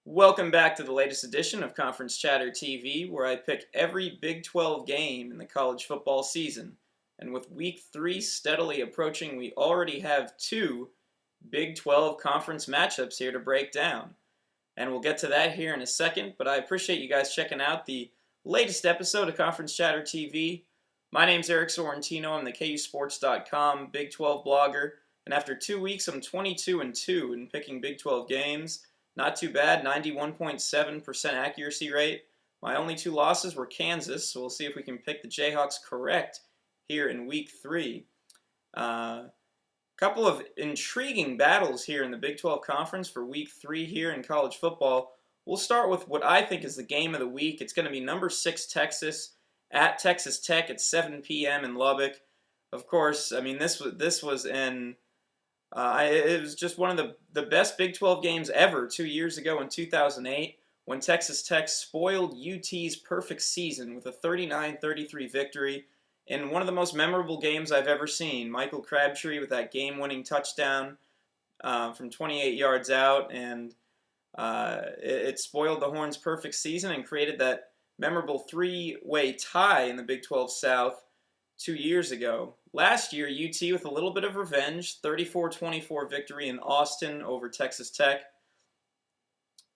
Welcome back to the latest edition of Conference Chatter TV, where I pick every Big 12 game in the college football season. And with Week 3 steadily approaching, we already have two Big 12 conference matchups here to break down. And we'll get to that here in a second, but I appreciate you guys checking out the latest episode of Conference Chatter TV. My name's Eric Sorrentino. I'm the KUSports.com Big 12 blogger, and after 2 weeks, I'm 22-2 in picking Big 12 games. Not too bad, 91.7% accuracy rate. My only two losses were Kansas, so we'll see if we can pick the Jayhawks correct here in Week 3. Couple of intriguing battles here in the Big 12 Conference for Week 3 here in college football. We'll start with what I think is the game of the week. It's going to be number 6 Texas at Texas Tech at 7 p.m. in Lubbock. Of course, I mean, this was in... it was just one of the best Big 12 games ever 2 years ago in 2008 when Texas Tech spoiled UT's perfect season with a 39-33 victory in one of the most memorable games I've ever seen. Michael Crabtree with that game-winning touchdown from 28 yards out, and it spoiled the Horns' perfect season and created that memorable three-way tie in the Big 12 South 2 years ago. Last year, UT with a little bit of revenge, 34-24 victory in Austin over Texas Tech.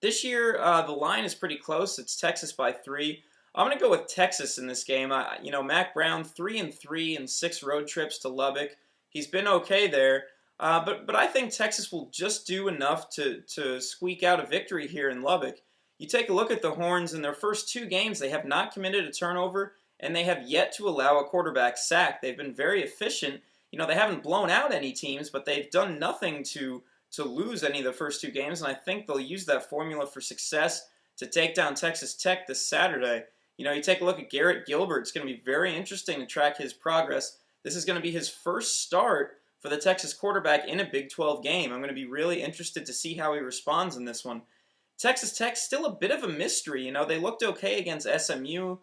This year, the line is pretty close. It's Texas by 3. I'm going to go with Texas in this game. Mac Brown, 3-3 in 6 road trips to Lubbock. He's been okay there, but I think Texas will just do enough to squeak out a victory here in Lubbock. You take a look at the Horns in their first 2 games, they have not committed a turnover, and they have yet to allow a quarterback sack. They've been very efficient. They haven't blown out any teams, but they've done nothing to lose any of the first 2 games, and I think they'll use that formula for success to take down Texas Tech this Saturday. You take a look at Garrett Gilbert. It's going to be very interesting to track his progress. This is going to be his first start for the Texas quarterback in a Big 12 game. I'm going to be really interested to see how he responds in this one. Texas Tech, still a bit of a mystery. They looked okay against SMU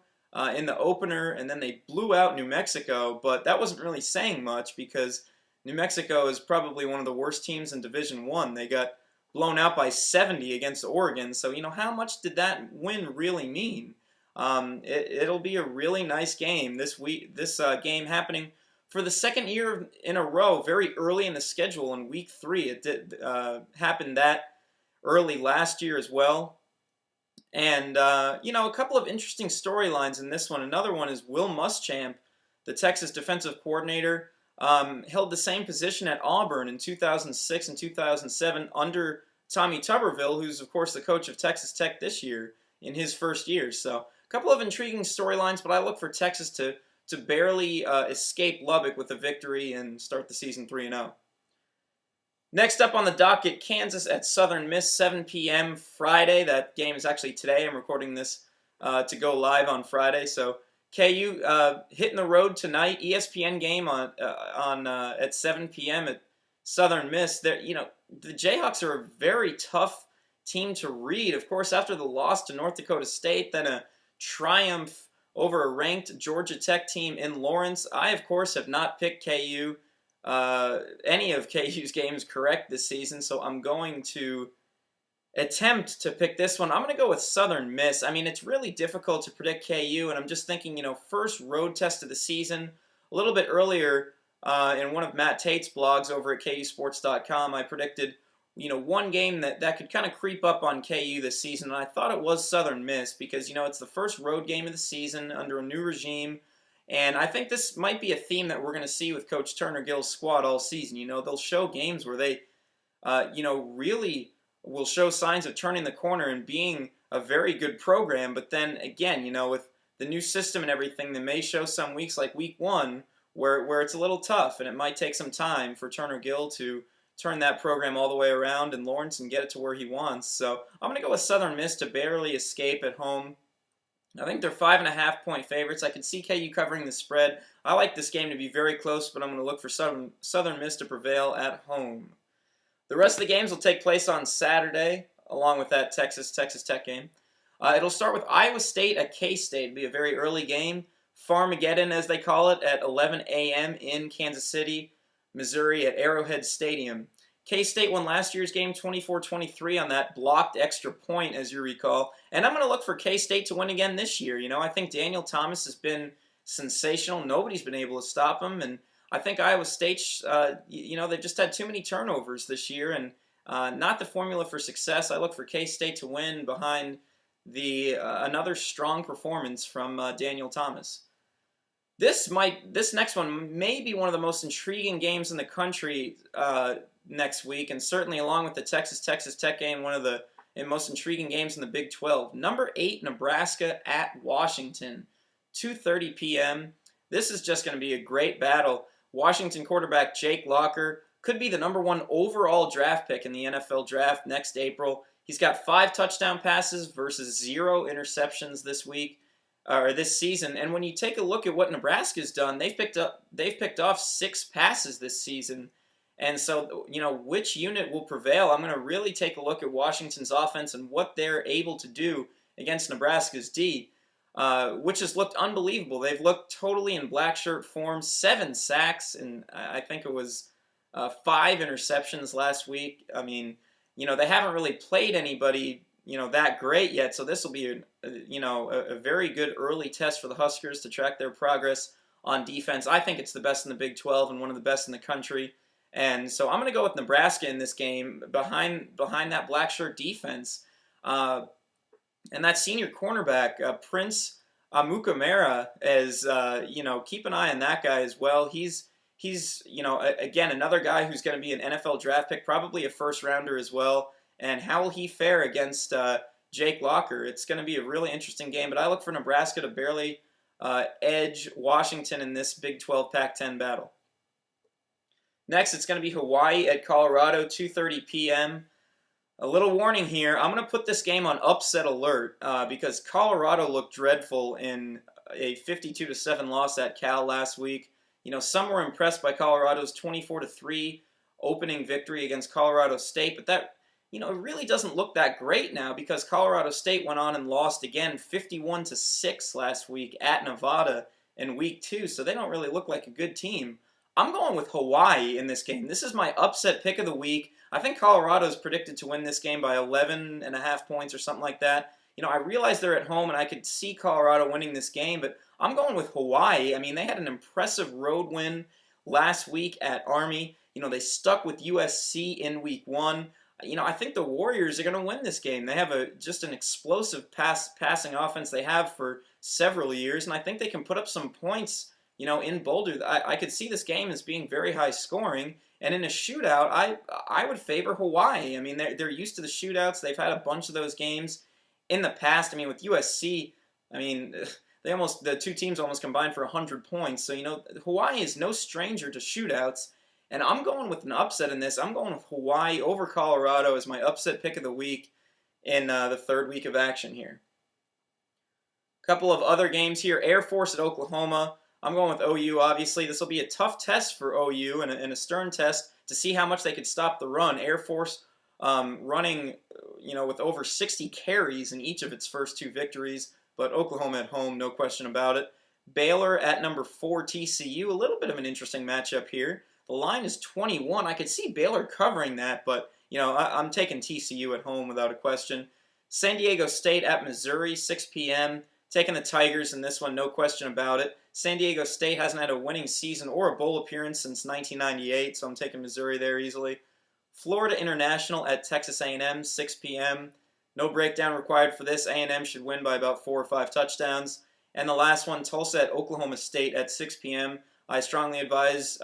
in the opener, and then they blew out New Mexico, but that wasn't really saying much because New Mexico is probably one of the worst teams in Division I. They got blown out by 70 against Oregon, so how much did that win really mean? It'll be a really nice game this week. This game happening for the second year in a row, very early in the schedule in Week 3. It did happen that early last year as well. And, a couple of interesting storylines in this one. Another one is Will Muschamp, the Texas defensive coordinator, held the same position at Auburn in 2006 and 2007 under Tommy Tuberville, who's, of course, the coach of Texas Tech this year in his first year. So a couple of intriguing storylines, but I look for Texas to barely escape Lubbock with a victory and start the season 3-0. Next up on the docket, Kansas at Southern Miss, 7 p.m. Friday. That game is actually today. I'm recording this to go live on Friday. So KU hitting the road tonight. ESPN game at 7 p.m. at Southern Miss. The Jayhawks are a very tough team to read. Of course, after the loss to North Dakota State, then a triumph over a ranked Georgia Tech team in Lawrence. I, of course, have not picked KU. Any of KU's games correct this season, so I'm going to attempt to pick this one. I'm going to go with Southern Miss. I mean, it's really difficult to predict KU, and I'm just thinking, first road test of the season. A little bit earlier in one of Matt Tate's blogs over at KUSports.com, I predicted, one game that could kind of creep up on KU this season, and I thought it was Southern Miss because, it's the first road game of the season under a new regime. And I think this might be a theme that we're going to see with Coach Turner Gill's squad all season. They'll show games where they, really will show signs of turning the corner and being a very good program. But then again, with the new system and everything, they may show some weeks like Week 1 where it's a little tough, and it might take some time for Turner Gill to turn that program all the way around in Lawrence and get it to where he wants. So I'm going to go with Southern Miss to barely escape at home. I think they're 5.5-point favorites. I can see KU covering the spread. I like this game to be very close, but I'm going to look for Southern Miss to prevail at home. The rest of the games will take place on Saturday, along with that Texas Tech game. It'll start with Iowa State at K-State. It'll be a very early game. Farmageddon, as they call it, at 11 a.m. in Kansas City, Missouri at Arrowhead Stadium. K-State won last year's game 24-23 on that blocked extra point, as you recall. And I'm going to look for K-State to win again this year. I think Daniel Thomas has been sensational. Nobody's been able to stop him. And I think Iowa State, they've just had too many turnovers this year and not the formula for success. I look for K-State to win behind another strong performance from Daniel Thomas. This next one may be one of the most intriguing games in the country next week, and certainly along with the Texas Tech game, one of the most intriguing games in the Big 12. Number 8 Nebraska at Washington, 2:30 p.m. This is just going to be a great battle. Washington quarterback Jake Locker could be the number 1 overall draft pick in the NFL draft next April. He's got 5 touchdown passes versus 0 interceptions this season. And when you take a look at what Nebraska's done, they've picked off 6 passes this season. And so, which unit will prevail? I'm going to really take a look at Washington's offense and what they're able to do against Nebraska's D, which has looked unbelievable. They've looked totally in black shirt form, 7 sacks, and I think it was 5 interceptions last week. I mean, they haven't really played anybody that great yet, so this will be a very good early test for the Huskers to track their progress on defense. I think it's the best in the Big 12 and one of the best in the country, and so I'm going to go with Nebraska in this game behind that black shirt defense, and that senior cornerback Prince Amukamara is keep an eye on that guy as well. He's again another guy who's going to be an NFL draft pick, probably a first rounder as well. And how will he fare against Jake Locker? It's going to be a really interesting game, but I look for Nebraska to barely edge Washington in this Big 12 Pac-10 battle. Next, it's going to be Hawaii at Colorado, 2:30 p.m. A little warning here. I'm going to put this game on upset alert because Colorado looked dreadful in a 52-7 loss at Cal last week. Some were impressed by Colorado's 24-3 opening victory against Colorado State, but that it really doesn't look that great now because Colorado State went on and lost again 51-6 last week at Nevada in week 2, so they don't really look like a good team. I'm going with Hawaii in this game. This is my upset pick of the week. I think Colorado's predicted to win this game by 11.5 points or something like that. I realize they're at home and I could see Colorado winning this game, but I'm going with Hawaii. I mean, they had an impressive road win last week at Army. They stuck with USC in week 1. I think the Warriors are going to win this game. They have just an explosive passing offense they have for several years, and I think they can put up some points, in Boulder. I could see this game as being very high scoring, and in a shootout, I would favor Hawaii. I mean, they're used to the shootouts. They've had a bunch of those games in the past. I mean, with USC, the two teams almost combined for 100 points. So, Hawaii is no stranger to shootouts. And I'm going with an upset in this. I'm going with Hawaii over Colorado as my upset pick of the week in the 3rd week of action here. A couple of other games here. Air Force at Oklahoma. I'm going with OU, obviously. This will be a tough test for OU and a stern test to see how much they could stop the run. Air Force running, with over 60 carries in each of its first 2 victories. But Oklahoma at home, no question about it. Baylor at number 4 TCU. A little bit of an interesting matchup here. The line is 21. I could see Baylor covering that, but, I'm taking TCU at home without a question. San Diego State at Missouri, 6 p.m. Taking the Tigers in this one, no question about it. San Diego State hasn't had a winning season or a bowl appearance since 1998, so I'm taking Missouri there easily. Florida International at Texas A&M, 6 p.m. No breakdown required for this. A&M should win by about 4 or 5 touchdowns. And the last one, Tulsa at Oklahoma State at 6 p.m. I strongly advise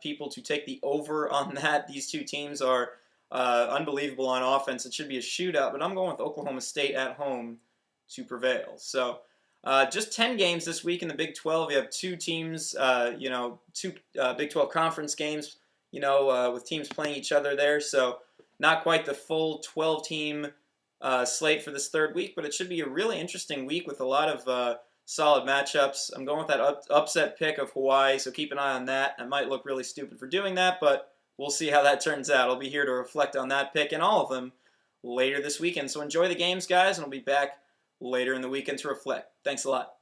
people to take the over on that. These two teams are unbelievable on offense. It should be a shootout, but I'm going with Oklahoma State at home to prevail. So just 10 games this week in the Big 12. You have 2 teams, 2 Big 12 conference games, with teams playing each other there. So not quite the full 12-team slate for this 3rd week, but it should be a really interesting week with a lot of solid matchups. I'm going with that upset pick of Hawaii, so keep an eye on that. I might look really stupid for doing that, but we'll see how that turns out. I'll be here to reflect on that pick and all of them later this weekend. So enjoy the games, guys, and I'll be back later in the weekend to reflect. Thanks a lot.